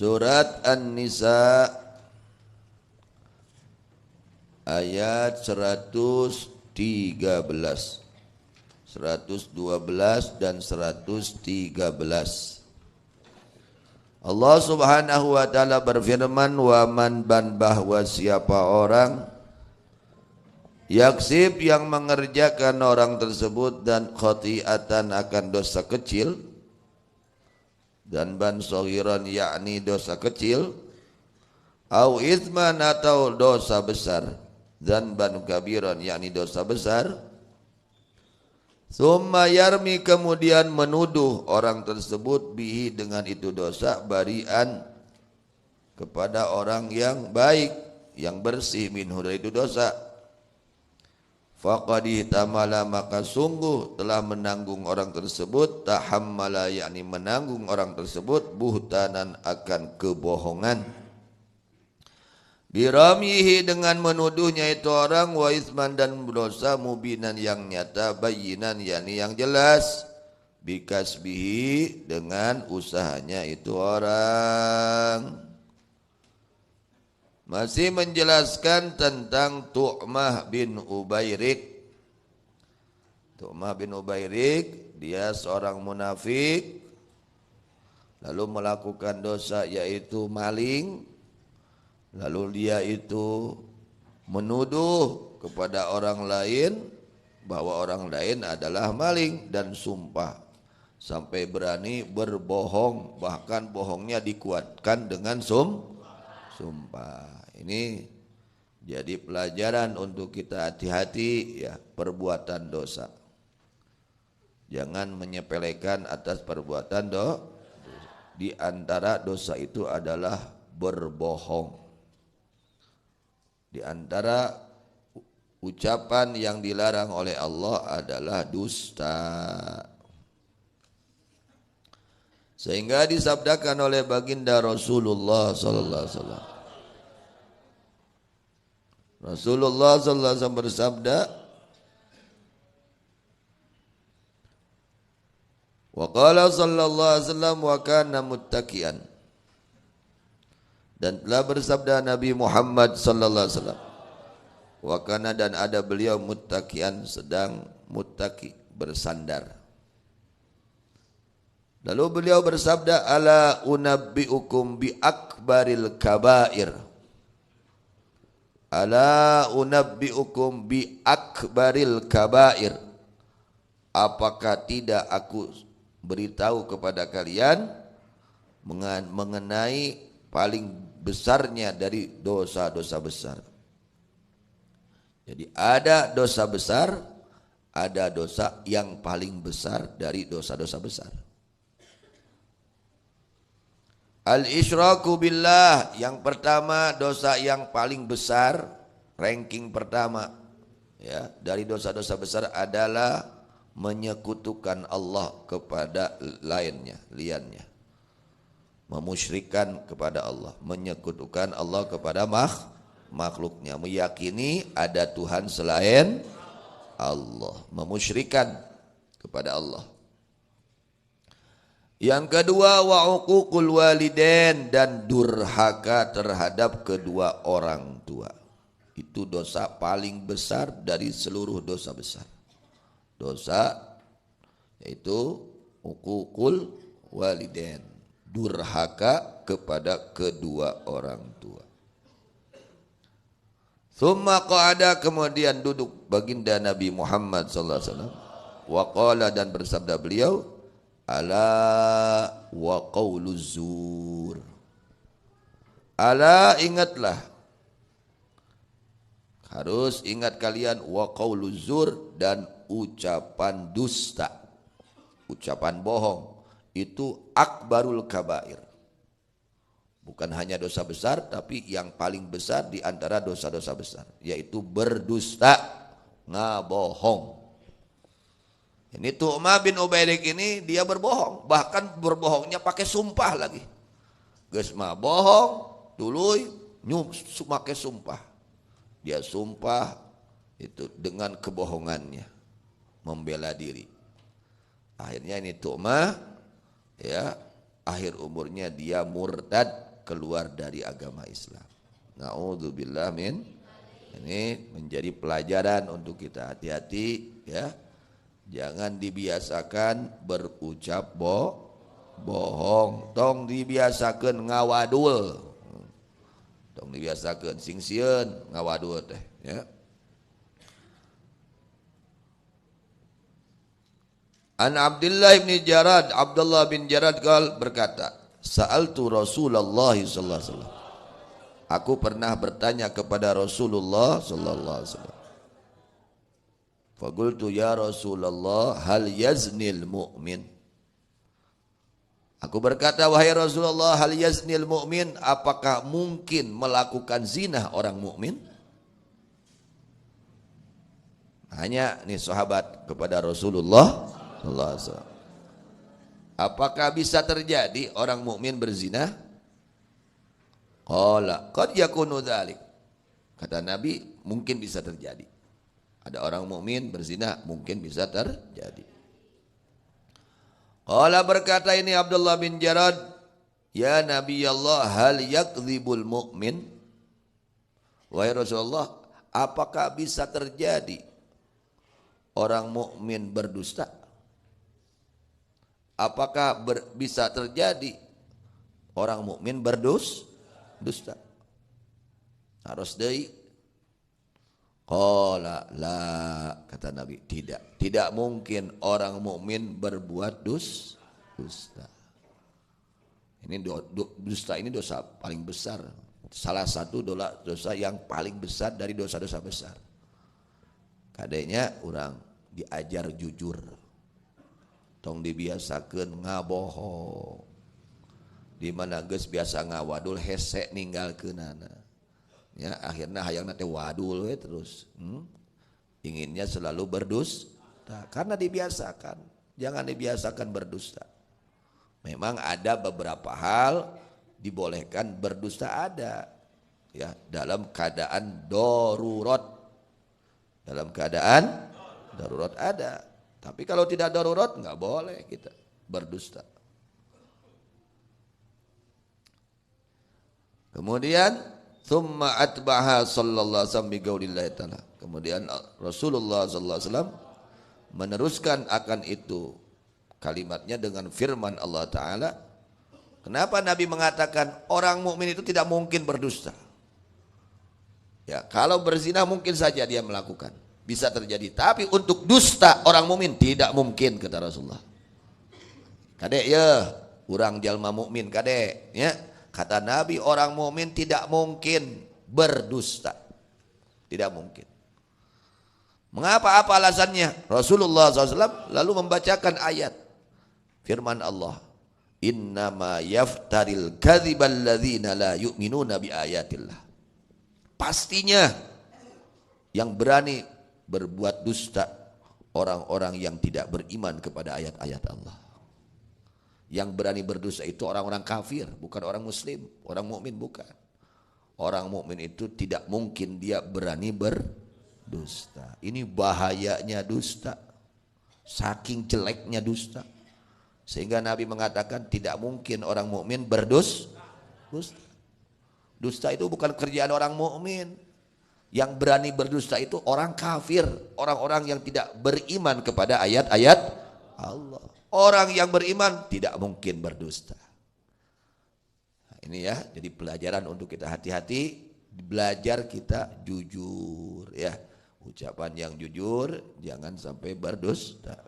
Surat An-Nisa ayat 113, 112 dan 113. Allah Subhanahu wa taala berfirman, wa man ban bahwa siapa orang yaksib yang mengerjakan orang tersebut dan khati'atan akan dosa kecil, dan ban sohiron yakni dosa kecil, au ithman atau dosa besar, dan ban kabiron yakni dosa besar, summa yarmi kemudian menuduh orang tersebut bihi dengan itu dosa, barian kepada orang yang baik, yang bersih, minhu dari itu dosa, faqad ihtamala maka sungguh telah menanggung orang tersebut, tahammala yakni menanggung orang tersebut, buhtanan akan kebohongan, biramihi dengan menuduhnya itu orang, wa isman dan dosa, mubinan yang nyata, bayinan yakni yang jelas, bikasbihi dengan usahanya itu orang. Masih menjelaskan tentang Tu'mah bin Ubairik. Tu'mah bin Ubairik dia seorang munafik, lalu melakukan dosa yaitu maling. Lalu dia itu menuduh kepada orang lain bahwa orang lain adalah maling dan sumpah, sampai berani berbohong, bahkan bohongnya dikuatkan dengan sumpah. Ini jadi pelajaran untuk kita hati-hati ya, perbuatan dosa. Jangan menyepelekan atas perbuatan di antara dosa itu adalah berbohong. Di antara ucapan yang dilarang oleh Allah adalah dusta. Sehingga disabdakan oleh baginda Rasulullah sallallahu alaihi wasallam. Rasulullah sallallahu alaihi wasallam bersabda, wa qala sallallahu alaihi wasallam wa kana muttaqian, dan telah bersabda Nabi Muhammad sallallahu alaihi wasallam, wa kana dan ada beliau muttaqian sedang muttaqi bersandar. Lalu beliau bersabda, ala unabbiukum bi akbaril kabair. Ala unabbiukum bi akbaril kabair. Apakah tidak aku beritahu kepada kalian mengenai paling besarnya dari dosa-dosa besar. Jadi ada dosa besar, ada dosa yang paling besar dari dosa-dosa besar. Al-isyraku billah, yang pertama dosa yang paling besar, ranking pertama ya dari dosa-dosa besar adalah menyekutukan Allah kepada liannya. Memusyrikan kepada Allah, menyekutukan Allah kepada makhluknya, meyakini ada Tuhan selain Allah, memusyrikan kepada Allah. Yang kedua, wa uququl walidain, dan durhaka terhadap kedua orang tua. Itu dosa paling besar dari seluruh dosa besar. Dosa yaitu uququl walidain, durhaka kepada kedua orang tua. Tsumma qa'ada, kemudian duduk baginda Nabi Muhammad sallallahu alaihi wasallam, wa qala, dan bersabda beliau, ala wa qauluz zur. Ala, ingatlah, harus ingat kalian, wa qauluz zur, dan ucapan dusta, ucapan bohong, itu akbarul kabair. Bukan hanya dosa besar, tapi yang paling besar di antara dosa-dosa besar, yaitu berdusta, ngabohong. Ini Tu'mah bin Ubairik ini dia berbohong, bahkan berbohongnya pakai sumpah lagi. Geus mah bohong, tuluy pakai sumpah. Dia sumpah itu dengan kebohongannya, membela diri. Akhirnya ini Tu'mah ya, akhir umurnya dia murtad keluar dari agama Islam. Na'udzubillah min. Ini menjadi pelajaran untuk kita, hati-hati ya. Jangan dibiasakan berucap bohong. Tong dibiasakan ngawadul. Tong dibiasakan singsian ngawadul teh ya. An Abdullah bin Jarad, Abdullah bin Jarad berkata, sa'altu Rasulullah sallallahu alaihi wasallam. Aku pernah bertanya kepada Rasulullah sallallahu alaihi wasallam. Faqultu ya Rasulullah, hal yaznil mu'min? Aku berkata, wahai Rasulullah, hal yaznil mu'min? Apakah mungkin melakukan zina orang mukmin? Hanya nih sahabat kepada Rasulullah sallallahu alaihi wasallam. Apakah bisa terjadi orang mukmin berzina? Qala qad yakunu dzalik. Kata Nabi, mungkin bisa terjadi. Ada orang mukmin berzina, mungkin bisa terjadi. Qala berkata ini Abdullah bin Jarad, ya Nabi Allah, hal yakdzibul mu'min? Wahai Rasulullah, apakah bisa terjadi orang mukmin berdusta? Apakah bisa terjadi orang mukmin berdusta? Harus deui. Qala la, kata Nabi, tidak mungkin orang mukmin berbuat dusta. Ini dusta ini dosa paling besar. Salah satu dosa yang paling besar dari dosa-dosa besar. Kadenya orang diajar jujur. Tong dibiasakeun ngabohong. Di mana geus biasa ngawadul hese ninggalkeunana. Ya, akhirnya hayang nate wadul we terus. Inginnya selalu berdusta karena dibiasakan. Jangan dibiasakan berdusta. Memang ada beberapa hal dibolehkan berdusta, ada ya, dalam keadaan darurat. Dalam keadaan darurat ada. Tapi kalau tidak darurat enggak boleh kita berdusta. Kemudian thumma atbaha sallallahu alaihi wasallam biqaulillahi ta'ala. Kemudian Rasulullah sallallahu alaihi wasallam meneruskan akan itu kalimatnya dengan firman Allah taala. Kenapa Nabi mengatakan orang mukmin itu tidak mungkin berdusta? Ya, kalau berzina mungkin saja dia melakukan, bisa terjadi. Tapi untuk dusta orang mukmin tidak mungkin, kata Rasulullah. Kadek ya, urang jalma mukmin kadek ya. Kata Nabi, orang mukmin tidak mungkin berdusta. Tidak mungkin. Mengapa? Apa alasannya? Rasulullah SAW lalu membacakan ayat firman Allah. Innama yaftaril kadzibal ladzina la yu'minuna bi ayatillah. Pastinya yang berani berbuat dusta orang-orang yang tidak beriman kepada ayat-ayat Allah. Yang berani berdusta itu orang-orang kafir, bukan orang muslim. Orang mukmin bukan. Orang mukmin itu tidak mungkin dia berani berdusta. Ini bahayanya dusta. Saking jeleknya dusta. Sehingga Nabi mengatakan tidak mungkin orang mukmin berdusta. Dusta itu bukan kerjaan orang mukmin. Yang berani berdusta itu orang kafir, orang-orang yang tidak beriman kepada ayat-ayat Allah. Orang yang beriman tidak mungkin berdusta. Nah, ini ya, jadi pelajaran untuk kita hati-hati, belajar kita jujur ya. Ucapan yang jujur, jangan sampai berdusta.